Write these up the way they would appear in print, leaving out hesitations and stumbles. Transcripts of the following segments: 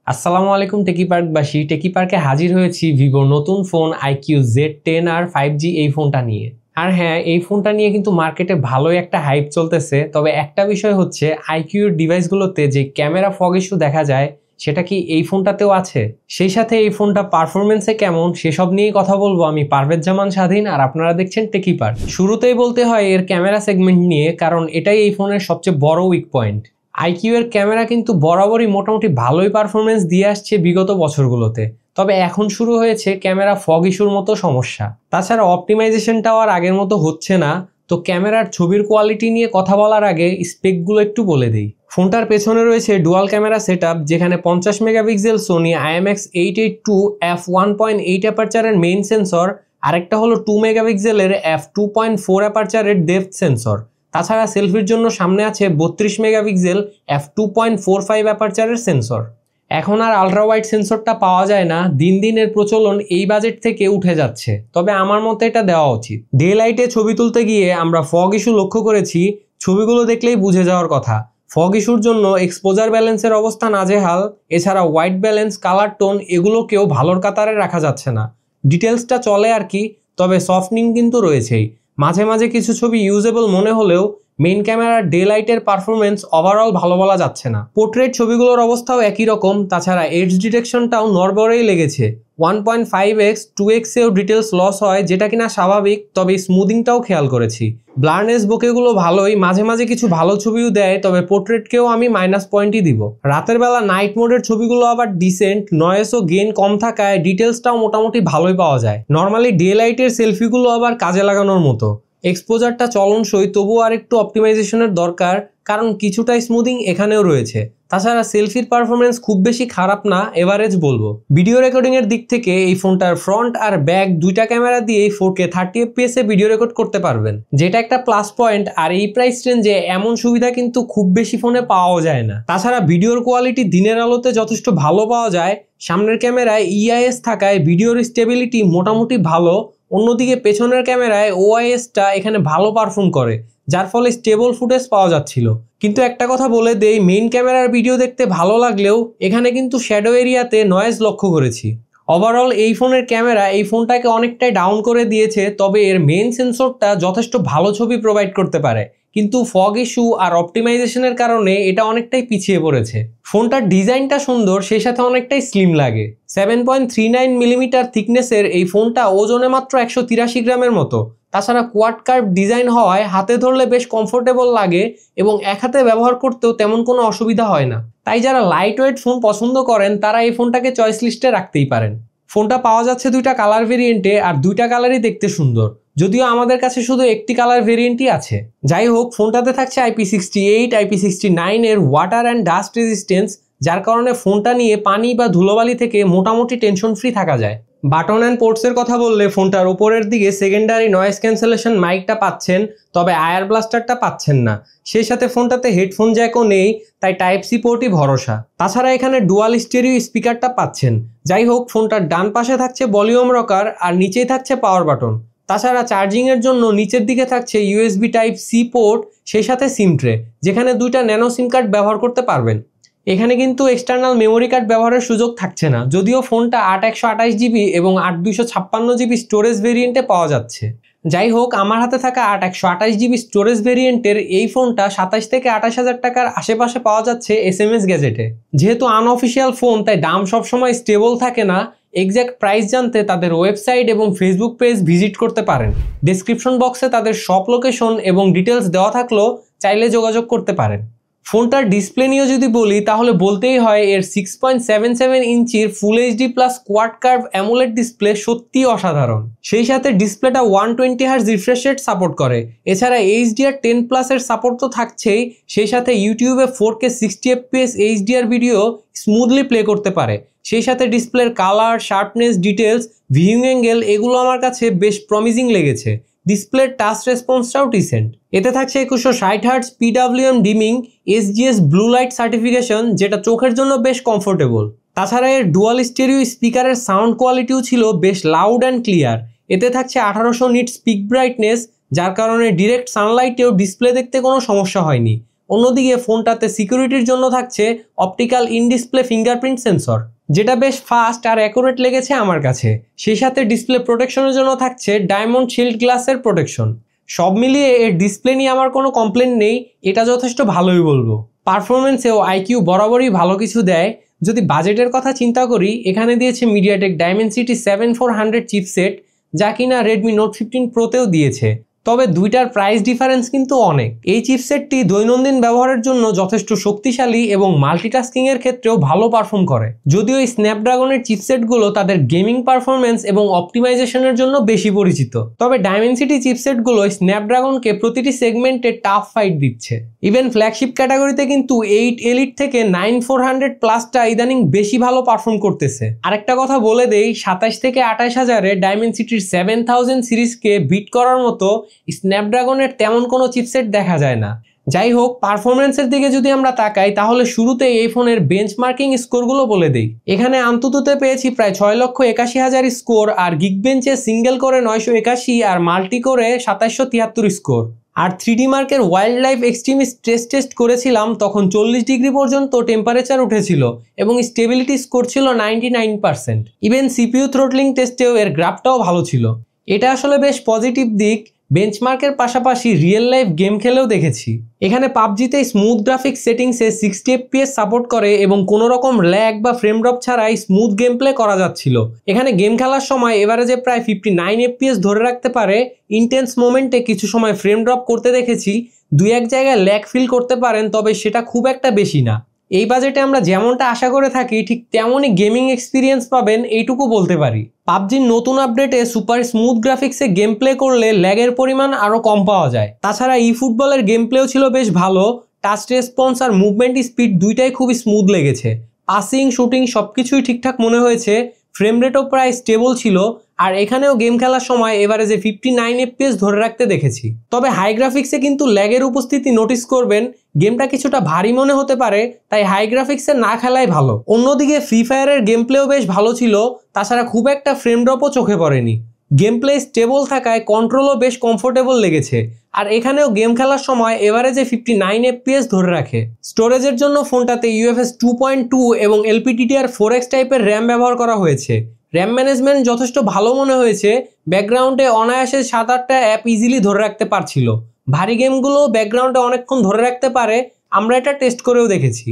আসসালামু আলাইকুম টেকি পার্কবাসী। টেকি পার্কে হাজির হয়েছি ভিভোর নতুন ফোন iQOO Z10 আর 5G এই ফোনটা নিয়ে। আর হ্যাঁ, এই ফোনটা নিয়ে কিন্তু মার্কেটে ভালোই একটা হাইপ চলতেছে। তবে একটা বিষয় হচ্ছে iQOO ডিভাইসগুলোতে যে ক্যামেরা ফগ ইস্যু দেখা যায় সেটা কি এই ফোনটাতেও আছে? সেই সাথে এই ফোনটা পারফরমেন্সে কেমন সেসব নিয়েই কথা বলবো আমি পারভেজ জামান স্বাধীন, আর আপনারা দেখছেন টেকি পার্ক। শুরুতেই বলতে হয় এর ক্যামেরা সেগমেন্ট নিয়ে, কারণ এটাই এই ফোনের সবচেয়ে বড় উইক পয়েন্ট। iQOO এর ক্যামেরা কিন্তু বরাবরই মোটামুটি ভালোই পারফরমেন্স দিয়ে আসছে বিগত বছরগুলোতে, তবে এখন শুরু হয়েছে ক্যামেরা ফগ ইস্যুর মতো সমস্যা। তাছাড়া অপটিমাইজেশনটাও আর আগের মতো হচ্ছে না। তো ক্যামেরার ছবির কোয়ালিটি নিয়ে কথা বলার আগে স্পেকগুলো একটু বলে দিই। ফোনটার পেছনে রয়েছে ডুয়াল ক্যামেরা সেটআপ, যেখানে 50 মেগাপিক্সেল সোনি IMX882 f1.8 অ্যাপারচারের মেইন সেন্সর, আরেকটা হলো 2 মেগাপিক্সেলের f2.4 অ্যাপারচারের ডেপথ সেন্সর। তাছাড়া সেলফির জন্য সামনে আছে 32 মেগাপিক্সেল f2.45 অ্যাপারচারের সেন্সর। এখন আর আলট্রা ওয়াইড সেন্সরটা পাওয়া যায় না, দিন দিন এর প্রচলন এই বাজেট থেকে উঠে যাচ্ছে। তবে আমার মতে এটা দেওয়া উচিত। ডে লাইটে ছবি তুলতে গিয়ে আমরা ফগ ইস্যু লক্ষ্য করেছি, ছবিগুলো দেখলেই বুঝে যাওয়ার কথা। ফগ ইস্যুর জন্য এক্সপোজার ব্যালেন্সের অবস্থা নাজেহাল, এছাড়া হোয়াইট ব্যালেন্স, কালার টোন এগুলোকেও ভালোর কাতারে রাখা যাচ্ছে না। ডিটেলসটা চলে আর কি, তবে সফটনিং কিন্তু রয়েছেই। মাঝে মাঝে কিছু ছবি ইউজেবল মনে হলেও মেইন ক্যামেরার ডে লাইটের পারফরমেন্স ওভারঅল ভালো বলা যাচ্ছে না। পোর্ট্রেট ছবিগুলোর অবস্থাও একই রকম, তাছাড়া এডজ ডিটেকশনটাও নড়বড়েই লেগেছে। 1.5x 2x এও ডিটেলস লস হয়, যেটা কিনা স্বাভাবিক, তবে স্মুদিংটাও খেয়াল করেছি। ব্লারনেস বোকেগুলো ভালোই, মাঝে মাঝে কিছু ভালো ছবিও দেয়, তবে পোর্ট্রেটকেও আমি মাইনাস পয়েন্টই দিব। রাতের বেলা নাইট মোডের ছবিগুলো আবার ডিসেন্ট, নয়েস ও গেইন কম থাকায় ডিটেলসটাও মোটামুটি ভালোই পাওয়া যায়। নর্মালি ডে লাইটের সেলফিগুলো আবার কাজে লাগানোর মতো। এক্সপোজারটা চলনসই, তবুও আর একটু অপটিমাইজেশনের দরকার, কারণ কিছুটা স্মুদিং এখানেও রয়েছে। তাছাড়া সেলফির পারফরমেন্স খুব বেশি খারাপ না, এভারেজ বলবো। ভিডিও রেকর্ডিং এর দিক থেকে এই ফোনটার ফ্রন্ট আর ব্যাক দুইটা ক্যামেরা দিয়ে 4K 30 fps এ ভিডিও রেকর্ড করতে পারবেন, যেটা একটা প্লাস পয়েন্ট। আর এই প্রাইস রেঞ্জে এমন সুবিধা কিন্তু খুব বেশি ফোনে পাওয়া যায় না। তাছাড়া ভিডিওর কোয়ালিটি দিনের আলোতে যথেষ্ট ভালো পাওয়া যায়। সামনের ক্যামেরায় EIS থাকায় ভিডিওর স্টেবিলিটি মোটামুটি ভালো, অন্যদিকে পেছনের ক্যামেরায় OIS-টা এখানে ভালো পারফর্ম করে, যার ফলে স্টেবল ফুটেজ পাওয়া যাচ্ছিল। কিন্তু একটা কথা বলে দেই, মেইন ক্যামেরার ভিডিও দেখতে ভালো লাগলেও এখানে কিন্তু শ্যাডো এরিয়াতে নয়েজ লক্ষ্য করেছি। ওভারঅল এই ফোনের ক্যামেরা এই ফোনটাকে অনেকটাই ডাউন করে দিয়েছে, তবে এর মেইন সেন্সরটা যথেষ্ট ভালো ছবি প্রোভাইড করতে পারে, কিন্তু ফগ ইস্যু আর অপটিমাইজেশনের কারণে এটা অনেকটাই পিছিয়ে পড়েছে। ফোনটার ডিজাইনটা সুন্দর, সেই সাথে অনেকটাই স্লিম লাগে। 7.39 মিলিমিটার থিকনেসের এই ফোনটা ওজনে মাত্র 183 গ্রামের মতো। তাছাড়া কোয়াড কার্ভ ডিজাইন হওয়ায় হাতে ধরলে বেশ কমফোর্টেবল লাগে এবং এক হাতে ব্যবহার করতেও তেমন কোনো অসুবিধা হয় না। তাই যারা লাইট ওয়েট ফোন পছন্দ করেন তারা এই ফোনটাকে চয়েস লিস্টে রাখতেই পারেন। ফোনটা পাওয়া যাচ্ছে দুইটা কালার ভেরিয়েন্টে, আর দুইটা কালারই দেখতে সুন্দর, যদিও আমাদের কাছে শুধু একটি কালার ভেরিয়েন্টই আছে। যাই হোক, ফোনটাতে থাকছে IP68 IP69 এর ওয়াটার অ্যান্ড ডাস্ট রেজিস্ট্যান্স, যার কারণে ফোনটা নিয়ে পানি বা ধুলোবালি থেকে মোটামুটি টেনশন ফ্রি থাকা যায়। বাটন অ্যান্ড পোর্টসের কথা বললে ফোনটার উপরের দিকে সেকেন্ডারি নয়েজ ক্যান্সেলেশন মাইকটা পাচ্ছেন, তবে আয়ার ব্লাস্টারটা পাচ্ছেন না। সেই সাথে ফোনটাতে হেডফোন জ্যাকও নেই, তাই টাইপ সি পোর্টই ভরসা। তাছাড়া এখানে ডুয়াল স্টেরিও স্পিকারটা পাচ্ছেন। যাই হোক, ফোনটার ডান পাশে থাকছে ভলিউম রকার আর নিচেই থাকছে পাওয়ার বাটন। তাছাড়া চার্জিংয়ের জন্য নিচের দিকে থাকছে USB টাইপ সি পোর্ট, সেই সাথে সিম ট্রে, যেখানে দুইটা ন্যানো সিম কার্ড ব্যবহার করতে পারবেন। এখানে কিন্তু এক্সটার্নাল মেমোরি কার্ড ব্যবহারের সুযোগ থাকছে না, যদিও ফোনটা 8/128GB এবং 8/256GB স্টোরেজ ভেরিয়েন্টে পাওয়া যাচ্ছে। যাই হোক, আমার হাতে থাকা 8/128GB স্টোরেজ ভেরিয়েন্টের এই ফোনটা 27 থেকে 28 হাজার টাকার আশেপাশে পাওয়া যাচ্ছে SMS গ্যাজেটে। যেহেতু আনঅফিসিয়াল ফোন, তাই দাম সবসময় স্টেবল থাকে না। এক্স্যাক্ট প্রাইস জানতে তাদের ওয়েবসাইট এবং ফেসবুক পেজ ভিজিট করতে পারেন। ডেসক্রিপশন বক্সে তাদের শপ লোকেশন এবং ডিটেলস দেওয়া থাকলেও চাইলে যোগাযোগ করতে পারেন। ফোনটার ডিসপ্লে নিয়ে যদি বলি তাহলে বলতেই হয় এর 6.77 ইঞ্চির full HD plus quad curve AMOLED display সত্যি অসাধারণ। সেই সাথে ডিসপ্লেটা 120Hz রিফ্রেশ রেট সাপোর্ট করে। এছাড়া HDR10+ এর সাপোর্ট তো থাকছেই, সেই সাথে ইউটিউবে 4K 60 fps HDR video smoothly play করতে পারে। সেই সাথে ডিসপ্লের colour, sharpness, details, viewing angle এগুলো আমার কাছে বেশ প্রমিজিং লেগেছে। ডিসপ্লের টাচ রেসপন্সটাও ডিসেন্ট। এতে থাকছে 2160 Hz PWM dimming, SGS blue light certification, যেটা চোখের জন্য বেশ কমফোর্টেবল। তাছাড়া এর ডুয়াল স্টেরিও স্পিকারের সাউন্ড কোয়ালিটিও ছিল বেশ লাউড অ্যান্ড ক্লিয়ার। এতে থাকছে 1800 নিট স্পিক ব্রাইটনেস, যার কারণে ডিরেক্ট সানলাইটেও ডিসপ্লে দেখতে কোনো সমস্যা হয়নি। অন্যদিকে ফোনটাতে সিকিউরিটির জন্য থাকছে optical in display fingerprint sensor, যেটা বেশ ফাস্ট আর অ্যাকুরেট লেগেছে আমার কাছে। সেই সাথে ডিসপ্লে প্রোটেকশনের জন্য থাকছে ডায়মন্ড শিল্ড গ্লাসের প্রোটেকশন। সব মিলিয়ে এর ডিসপ্লে নিয়ে আমার কোনো কমপ্লেন নেই, এটা যথেষ্ট ভালোই বলবো। পারফরমেন্সেও আইকিউ বরাবরই ভালো কিছু দেয়। যদি বাজেটের কথা চিন্তা করি, এখানে দিয়েছে মিডিয়াটেক ডাইমেনসিটি 7400 চিপসেট, যা কিনা রেডমি নোট 15 প্রোতেও দিয়েছে। তবে দুইটার প্রাইস ডিফারেন্স কিন্তু অনেক। এই চিপসেটটি দৈনন্দিন ব্যবহারের জন্য যথেষ্ট শক্তিশালী এবং মাল্টিটাস্কিং এর ক্ষেত্রেও ভালো পারফর্ম করে। যদিও এই স্ন্যাপড্রাগনের চিপসেটগুলো তাদের গেমিং পারফরমেন্স এবং অপটিমাইজেশনের জন্য বেশি পরিচিত, তবে ডাইমেনসিটি চিপসেটগুলো স্ন্যাপড্রাগনকে প্রতিটি সেগমেন্টে টাফ ফাইট দিচ্ছে। ইভেন ফ্ল্যাগশিপ ক্যাটাগরিতে কিন্তু 8 এলিট থেকে 9400 প্লাসটা ইদানিং বেশি ভালো পারফর্ম করতেছে। আরেকটা কথা বলে দেই, 27 থেকে 28 হাজারে ডাইমেনসিটির 7000 সিরিজকে বিট করার মতো স্ন্যাপড্রাগনের তেমন কোনো চিপসেট দেখা যায় না। যাই হোক, পারফরমেন্সের দিকে যদি আমরা তাকাই, তাহলে শুরুতেই এই ফোনের বেঞ্চমার্কিং স্কোরগুলো বলে দেই। এখানে আন্তততে পেয়েছি প্রায় 6,81,000 স্কোর, আর গিগবেঞ্চে সিঙ্গেল করে 981 আর মাল্টি করে 2773 স্কোর। আর 3D মার্কের Wild Life extreme stress test করেছিলাম, তখন 40 ডিগ্রি পর্যন্ত টেম্পারেচার উঠেছিল এবং স্টেবিলিটি স্কোর ছিল 99%। ইভেন সিপিইউ থ্রোটলিং টেস্টেও এর গ্রাফটাও ভালো ছিল। এটা আসলে বেশ পজিটিভ দিক। বেঞ্চমার্কের পাশাপাশি রিয়েল লাইফ গেম খেলেও দেখেছি। এখানে পাবজিতে স্মুথ গ্রাফিক্স সেটিংসে 60 FPS সাপোর্ট করে এবং কোনো রকম ল্যাগ বা ফ্রেম ড্রপ ছাড়াই স্মুথ গেম প্লে করা যাচ্ছিল। এখানে গেম খেলার সময় এভারেজে প্রায় 59 FPS ধরে রাখতে পারে। ইন্টেন্স মোমেন্টে কিছু সময় ফ্রেম ড্রপ করতে দেখেছি। দুই এক জায়গায় ল্যাগ ফিল করতে পারেন, তবে সেটা খুব একটা বেশি না। এই বাজেটে আমরা যেমনটা আশা করে থাকি ঠিক তেমনই গেমিং এক্সপিরিয়েন্স পাবেন, এইটুকু বলতে পারি। পাবজির নতুন আপডেটে সুপার স্মুথ গ্রাফিক্সে গেম প্লে করলে ল্যাগের পরিমাণ আরও কম পাওয়া যায়। তাছাড়া ই ফুটবলের গেম প্লেও ছিল বেশ ভালো। টাচ রেসপন্স আর মুভমেন্ট স্পিড দুইটাই খুবই স্মুথ লেগেছে। পাসিং, শুটিং সবকিছুই ঠিকঠাক মনে হয়েছে। ফ্রেম রেটও প্রায় স্টেবল ছিল। আর এখানেও গেম খেলার সময় এভারেজে 59 FPS ধরে রাখতে দেখেছি। তবে হাই গ্রাফিক্সে কিন্তু ল্যাগের উপস্থিতি নোটিস করবেন। গেমটা কিছুটা ভারী মনে হতে পারে, তাই হাই গ্রাফিক্সে না খেলাই ভালো। অন্যদিকে ফ্রি ফায়ারের গেম প্লেও বেশ ভালো ছিল। তাছাড়া খুব একটা ফ্রেম ড্রপও চোখে পড়েনি। গেম প্লে স্টেবল থাকায় কন্ট্রোলও বেশ কমফোর্টেবল লেগেছে। আর এখানেও গেম খেলার সময় এভারেজে 59 FPS ধরে রাখে। স্টোরেজের জন্য ফোনটাতে UFS 2.2 এবং LPDDR4X টাইপের র্যাম ব্যবহার করা হয়েছে। র্যাম ম্যানেজমেন্ট যথেষ্ট ভালো মনে হয়েছে। ব্যাকগ্রাউন্ডে অনায়াসে 7-8টা অ্যাপ ইজিলি ধরে রাখতে পারছিল। ভারী গেমগুলো ব্যাকগ্রাউন্ডে অনেকক্ষণ ধরে রাখতে পারে, আমরা এটা টেস্ট করেও দেখেছি।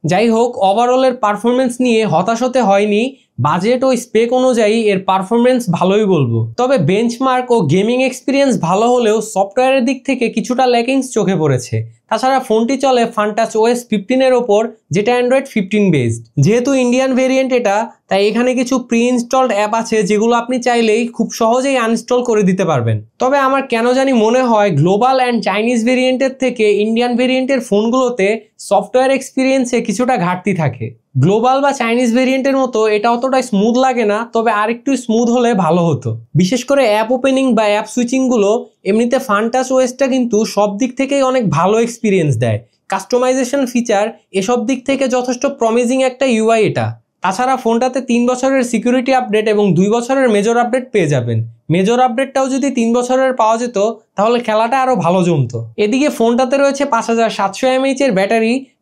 যাই হোক, ওভারঅলের পারফরমেন্স নিয়ে হতাশ হতে হয়নি। বাজেট ও স্পেক অনুযায়ী এর পারফরমেন্স ভালোই বলবো। তবে বেঞ্চমার্ক ও গেমিং এক্সপিরিয়েন্স ভালো হলেও সফটওয়্যারের দিক থেকে কিছুটা ল্যাকিংস চোখে পড়েছে। তাছাড়া ফোনটি চলে ফানটাচ OS 15 এর ওপর, যেটা অ্যান্ড্রয়েড 15 বেসড। যেহেতু ইন্ডিয়ান ভেরিয়েন্ট এটা, তাই এখানে কিছু প্রি ইনস্টলড অ্যাপ আছে যেগুলো আপনি চাইলেই খুব সহজেই আনইনস্টল করে দিতে পারবেন। তবে আমার কেন জানি মনে হয় গ্লোবাল অ্যান্ড চাইনিজ ভেরিয়েন্টের থেকে ইন্ডিয়ান ভেরিয়েন্টের ফোনগুলোতে সফটওয়্যার এক্সপিরিয়েন্সে কিছুটা ঘাটতি থাকে। গ্লোবাল বা চাইনিজ ভেরিয়েন্টের মতো এটা অতটা স্মুথ লাগে না, তবে আরেকটু স্মুথ হলে ভালো হতো। বিশেষ করে অ্যাপ ওপেনিং বা অ্যাপ সুইচিংগুলো। এমনিতে ফানটাচ ওএসটা কিন্তু সব দিক থেকেই অনেক ভালো এক্সপিরিয়েন্স দেয়। কাস্টমাইজেশন ফিচার এসব দিক থেকে যথেষ্ট প্রমিজিং একটা UI এটা। তাছাড়া ফোনটাতে 3 বছরের সিকিউরিটি আপডেট এবং 2 বছরের মেজর আপডেট পেয়ে যাবেন। মেজর আপডেটটাও যদি 3 বছরের পাওয়া যেত, তাহলে খেলাটা আরও ভালো জমতো। এদিকে ফোনটাতে রয়েছে 5700 mAh এর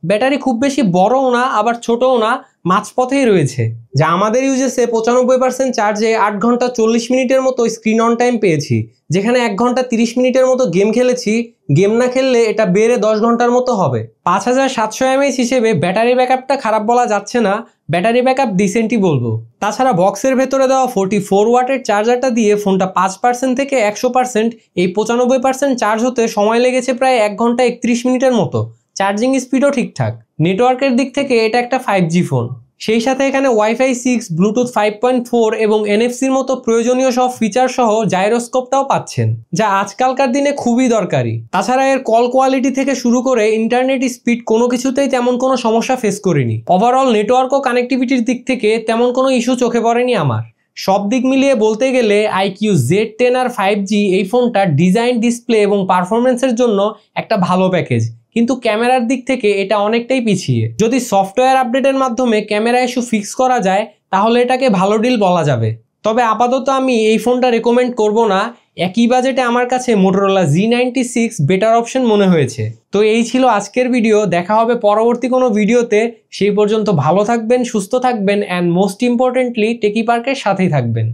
ব্যাটারি খুব বেশি বড়ও না আবার ছোটও না, মাঝপথেই রয়েছে, যা আমাদের ইউজেসে 95% চার্জে 8 ঘন্টা 40 মিনিটের মতো স্ক্রিন অন টাইম পেয়েছি। যেখানে 1 ঘন্টা 30 মিনিটের মতো গেম খেলেছি। গেম না খেললে এটা বেড়ে 10 ঘন্টার মতো হবে। 5700 mAh হিসেবে ব্যাটারি ব্যাকআপটা খারাপ বলা যাচ্ছে না, ব্যাটারি ব্যাকআপ ডিসেন্টই বলবো। তাছাড়া বক্সের ভেতরে দেওয়া 44 ওয়াটের চার্জারটা দিয়ে ফোনটা 5% থেকে 100% এই 95% চার্জ হতে সময় লেগেছে প্রায় 1 ঘন্টা 31 মিনিটের মতো। চার্জিং স্পিডও ঠিকঠাক। নেটওয়ার্কের দিক থেকে এটা একটা 5G ফোন। সেই সাথে এখানে ওয়াইফাই 6, ব্লুটুথ 5.4 এবং NFC-র মতো প্রয়োজনীয় সব ফিচার সহ জাইরোস্কোপটাও পাচ্ছেন, যা আজকালকার দিনে খুবই দরকারি। তাছাড়া এর কল কোয়ালিটি থেকে শুরু করে ইন্টারনেট স্পিড কোনো কিছুতেই তেমন কোনো সমস্যা ফেস করিনি। ওভারঅল নেটওয়ার্ক ও কানেক্টিভিটির দিক থেকে তেমন কোনো ইস্যু চোখে পড়েনি আমার। সব দিক মিলিয়ে বলতে গেলে IQ Z10 আর 5G এই ফোনটা ডিজাইন, ডিসপ্লে এবং পারফরমেন্সের জন্য একটা ভালো প্যাকেজ। কিন্তু ক্যামেরার দিক থেকে এটা অনেকটাই পিছিয়ে। যদি সফটওয়্যার আপডেটের মাধ্যমে ক্যামেরা ইস্যু ফিক্স করা যায়, তাহলে এটাকে ভালো ডিল বলা যাবে। তবে আপাতত আমি এই ফোনটা রেকমেন্ড করব না। একই বাজেটে আমার কাছে Motorola Z96 বেটার অপশন মনে হয়েছে। তো এই ছিল আজকের ভিডিও, দেখা হবে পরবর্তী কোনো ভিডিওতে। সেই পর্যন্ত ভালো থাকবেন, সুস্থ থাকবেন, অ্যান্ড মোস্ট ইম্পর্টেন্টলি টেকি পার্কের সাথেই থাকবেন।